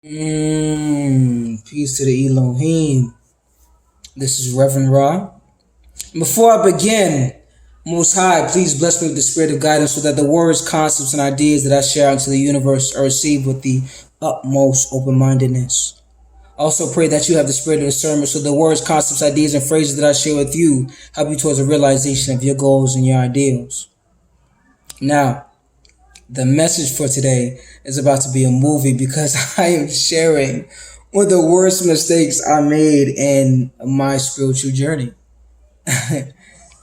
Peace to the Elohim. This is Reverend Ra. Before I begin, Most High, please bless me with the spirit of guidance so that the words, concepts, and ideas that I share into the universe are received with the utmost open-mindedness. I also pray that you have the spirit of discernment so the words, concepts, ideas, and phrases that I share with you help you towards a realization of your goals and your ideals. Now, the message for today is about to be a movie because I am sharing one of the worst mistakes I made in my spiritual journey.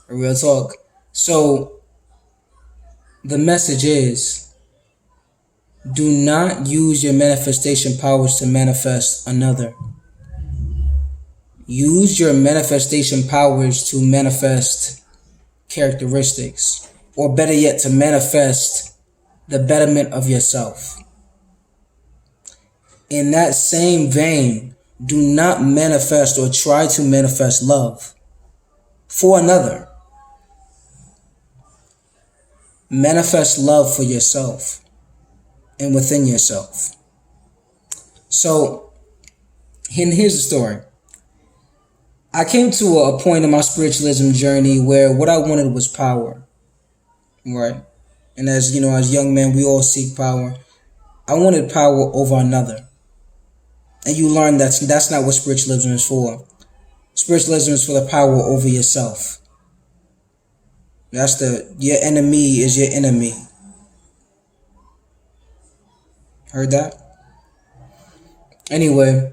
Real talk. So the message is, do not use your manifestation powers to manifest another. Use your manifestation powers to manifest characteristics, or better yet, to manifest the betterment of yourself. In that same vein, do not manifest or try to manifest love for another. Manifest love for yourself and within yourself. So, here's the story. I came to a point in my spiritualism journey where what I wanted was power, right? And as you know, as young men, we all seek power. I wanted power over another. And you learn that's not what spiritualism is for. Spiritualism is for the power over yourself. Your enemy is your enemy. Heard that? Anyway,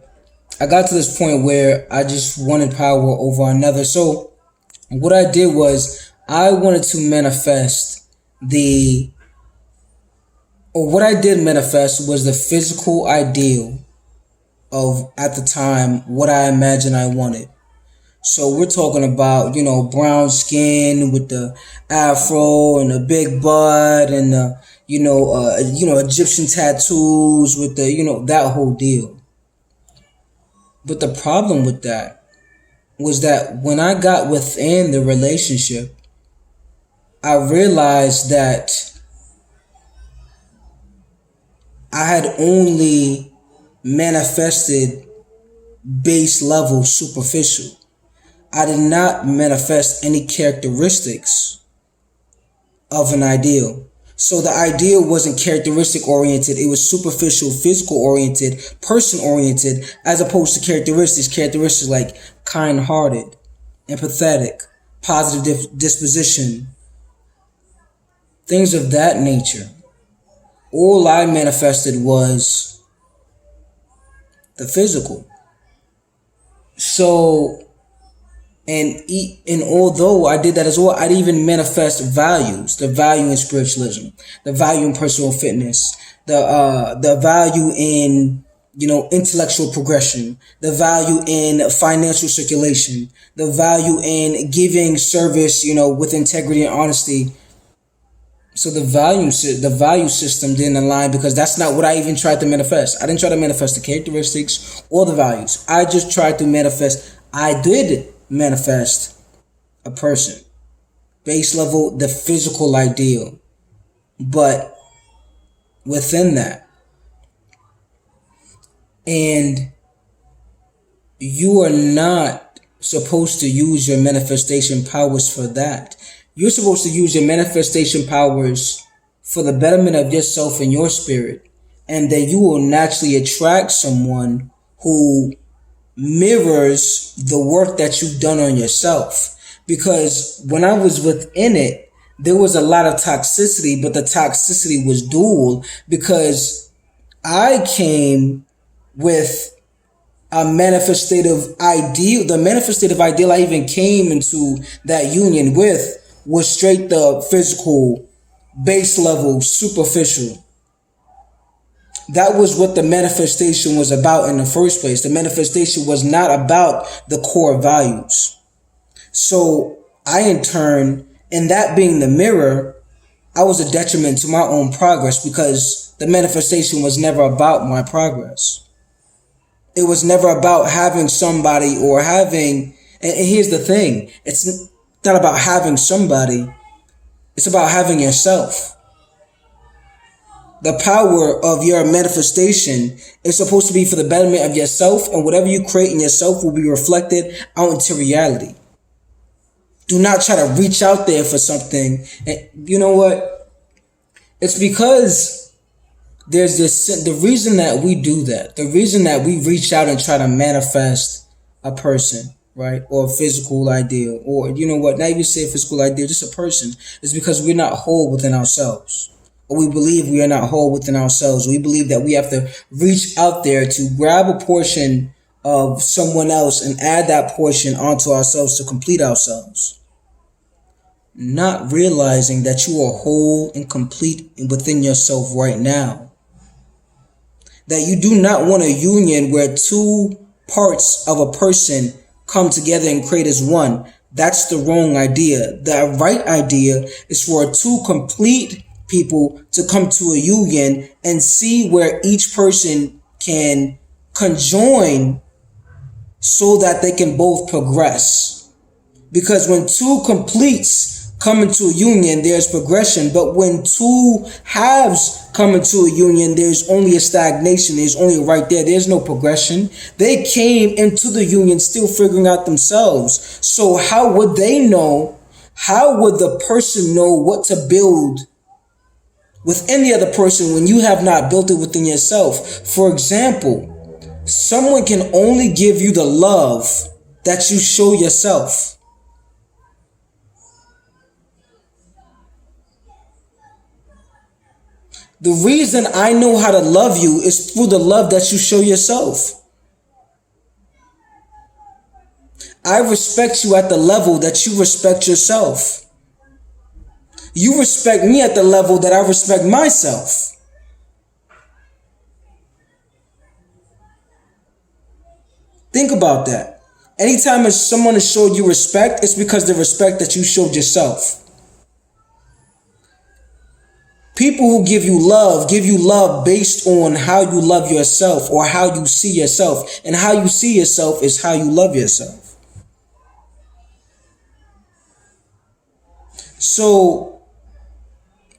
I got to this point where I just wanted power over another. So what I did was I wanted to manifest what I did manifest was the physical ideal of, at the time, what I imagined I wanted. So we're talking about, brown skin with the afro and the big butt and the, Egyptian tattoos with the, that whole deal. But the problem with that was that when I got within the relationship, I realized that I had only manifested base level superficial. I did not manifest any characteristics of an ideal. So the ideal wasn't characteristic oriented. It was superficial, physical oriented, person oriented, as opposed to characteristics like kind hearted, empathetic, positive disposition, things of that nature. All I manifested was the physical. So, and although I did that as well, I'd even manifest values, the value in spiritualism, the value in personal fitness, the value in, intellectual progression, the value in financial circulation, the value in giving service, with integrity and honesty. So the value system didn't align because that's not what I even tried to manifest. I didn't try to manifest the characteristics or the values. I just tried to manifest. I did manifest a person, base level, the physical ideal. But within that, and you are not supposed to use your manifestation powers for that. You're supposed to use your manifestation powers for the betterment of yourself and your spirit, and that you will naturally attract someone who mirrors the work that you've done on yourself. Because when I was within it, there was a lot of toxicity, but the toxicity was dual because I came with a manifestative ideal. The manifestative ideal I even came into that union with was straight the physical, base level, superficial. That was what the manifestation was about in the first place. The manifestation was not about the core values. So I, in turn, in that being the mirror, I was a detriment to my own progress because the manifestation was never about my progress. It was never about having somebody or having, and here's the thing, it's not about having somebody, it's about having yourself. The power of your manifestation is supposed to be for the betterment of yourself, and whatever you create in yourself will be reflected out into reality. Do not try to reach out there for something. And you know what? It's because there's this, the reason that we do that, the reason that we reach out and try to manifest a person, right? Or a physical ideal, or you know what, not even say a physical ideal, just a person, is because we're not whole within ourselves. Or we believe we are not whole within ourselves. We believe that we have to reach out there to grab a portion of someone else and add that portion onto ourselves to complete ourselves. Not realizing that you are whole and complete within yourself right now. That you do not want a union where two parts of a person come together and create as one. That's the wrong idea. The right idea is for two complete people to come to a union and see where each person can conjoin so that they can both progress. Because when two completes come into a union, there's progression. But when two halves come into a union, there's only a stagnation. There's only right there. There's no progression. They came into the union still figuring out themselves. So how would they know? How would the person know what to build within the other person when you have not built it within yourself? For example, someone can only give you the love that you show yourself. The reason I know how to love you is through the love that you show yourself. I respect you at the level that you respect yourself. You respect me at the level that I respect myself. Think about that. Anytime someone has showed you respect, it's because the respect that you showed yourself. People who give you love based on how you love yourself or how you see yourself. And how you see yourself is how you love yourself. So,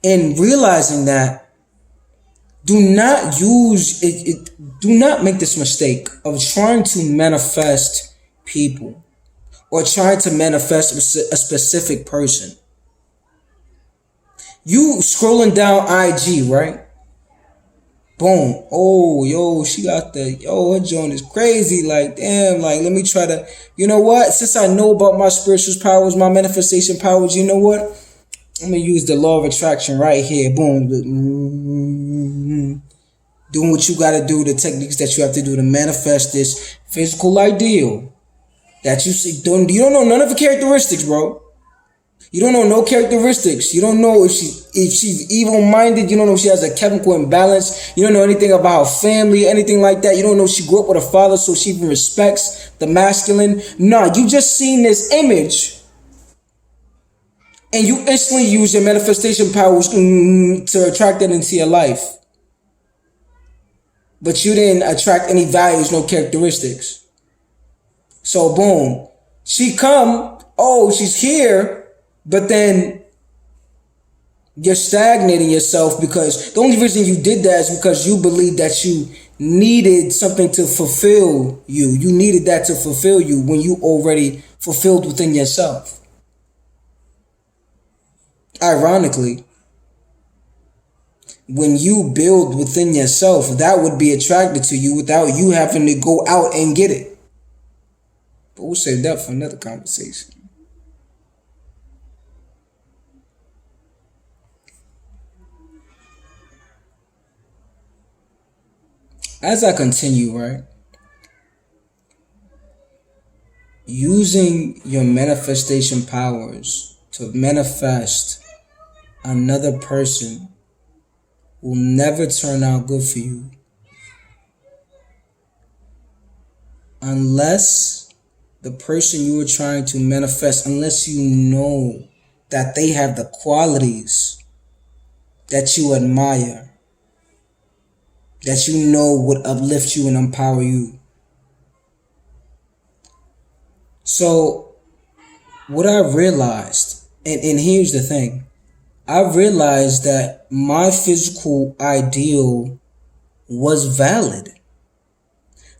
in realizing that, do not use it. Do not make this mistake of trying to manifest people or trying to manifest a specific person. You scrolling down IG, right? Boom. Oh, yo, she got her joint is crazy. Like, damn, like, let me try to, you know what? Since I know about my spiritual powers, my manifestation powers, you know what? I'm going to use the law of attraction right here. Boom. Doing what you got to do, the techniques that you have to do to manifest this physical ideal that you see. You don't know none of the characteristics, bro. You don't know no characteristics. You don't know if she's evil-minded. You don't know if she has a chemical imbalance. You don't know anything about her family, anything like that. You don't know if she grew up with a father, so she even respects the masculine. Nah, you just seen this image, and you instantly use your manifestation powers to attract it into your life. But you didn't attract any values, no characteristics. So boom, she come. Oh, she's here. But then you're stagnating yourself because the only reason you did that is because you believed that you needed something to fulfill you. You needed that to fulfill you when you already fulfilled within yourself. Ironically, when you build within yourself, that would be attracted to you without you having to go out and get it. But we'll save that for another conversation. As I continue, right, using your manifestation powers to manifest another person will never turn out good for you unless the person you are trying to manifest, unless you know that they have the qualities that you admire, that you know would uplift you and empower you. So what I realized, and here's the thing, I realized that my physical ideal was valid.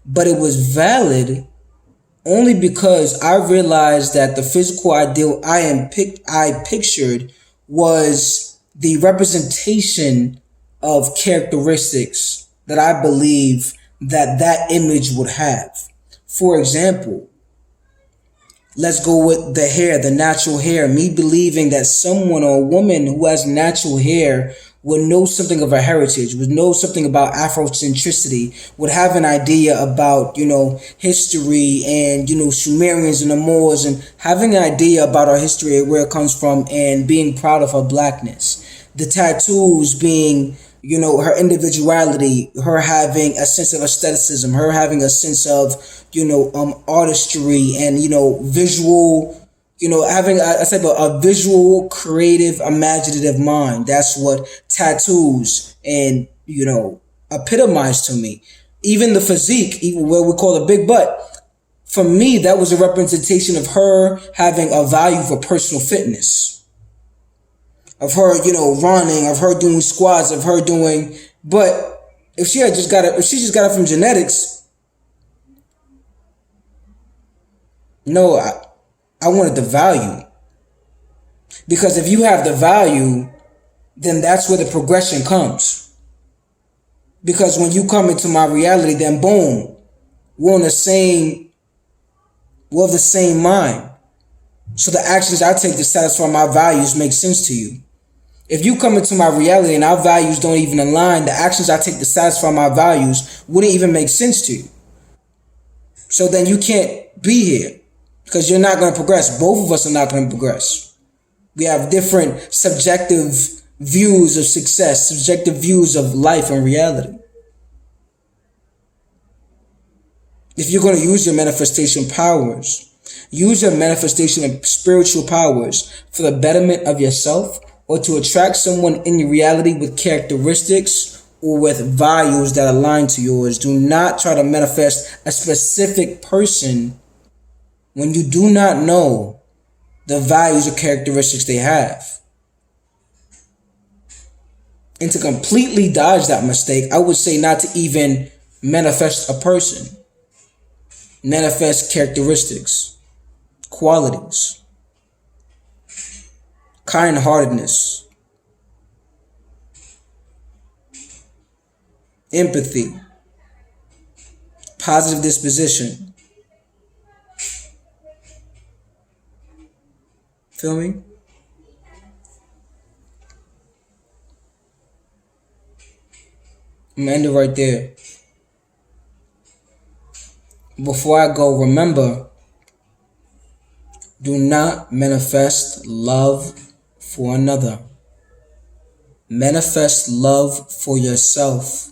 But it was valid only because I realized that the physical ideal I pictured was the representation of characteristics that I believe that that image would have. For example, let's go with the hair, the natural hair. Me believing that someone or a woman who has natural hair would know something of her heritage, would know something about Afrocentricity, would have an idea about, history and, Sumerians and the Moors, and having an idea about our history, where it comes from, and being proud of her blackness. The tattoos being, her individuality, her having a sense of aestheticism, her having a sense of, artistry and, visual, having a type of a visual, creative, imaginative mind. That's what tattoos and, epitomize to me. Even the physique, even what we call a big butt, for me, that was a representation of her having a value for personal fitness. Of her, running, of her doing squats, of her doing, but if she just got it from genetics, no, I wanted the value. Because if you have the value, then that's where the progression comes. Because when you come into my reality, then boom, we're of the same mind. So the actions I take to satisfy my values make sense to you. If you come into my reality and our values don't even align, the actions I take to satisfy my values wouldn't even make sense to you. So then you can't be here because you're not going to progress. Both of us are not going to progress. We have different subjective views of success, subjective views of life and reality. If you're going to use your manifestation powers, use your manifestation and spiritual powers for the betterment of yourself, or to attract someone in your reality with characteristics or with values that align to yours. Do not try to manifest a specific person when you do not know the values or characteristics they have. And to completely dodge that mistake, I would say not to even manifest a person. Manifest characteristics, qualities, kind-heartedness, empathy, positive disposition. Feel me? I'm gonna end it right there. Before I go, remember, do not manifest love for another. Manifest love for yourself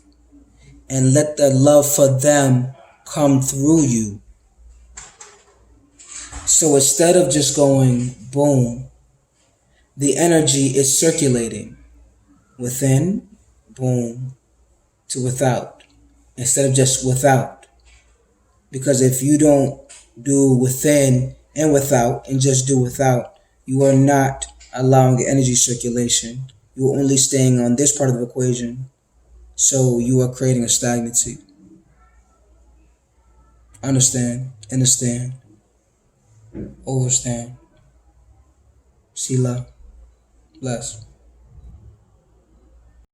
and let the love for them come through you. So instead of just going boom, the energy is circulating within, boom, to without, instead of just without. Because if you don't do within and without and just do without, you are not allowing the energy circulation. You are only staying on this part of the equation. So you are creating a stagnancy. Understand, overstand. See love. Bless.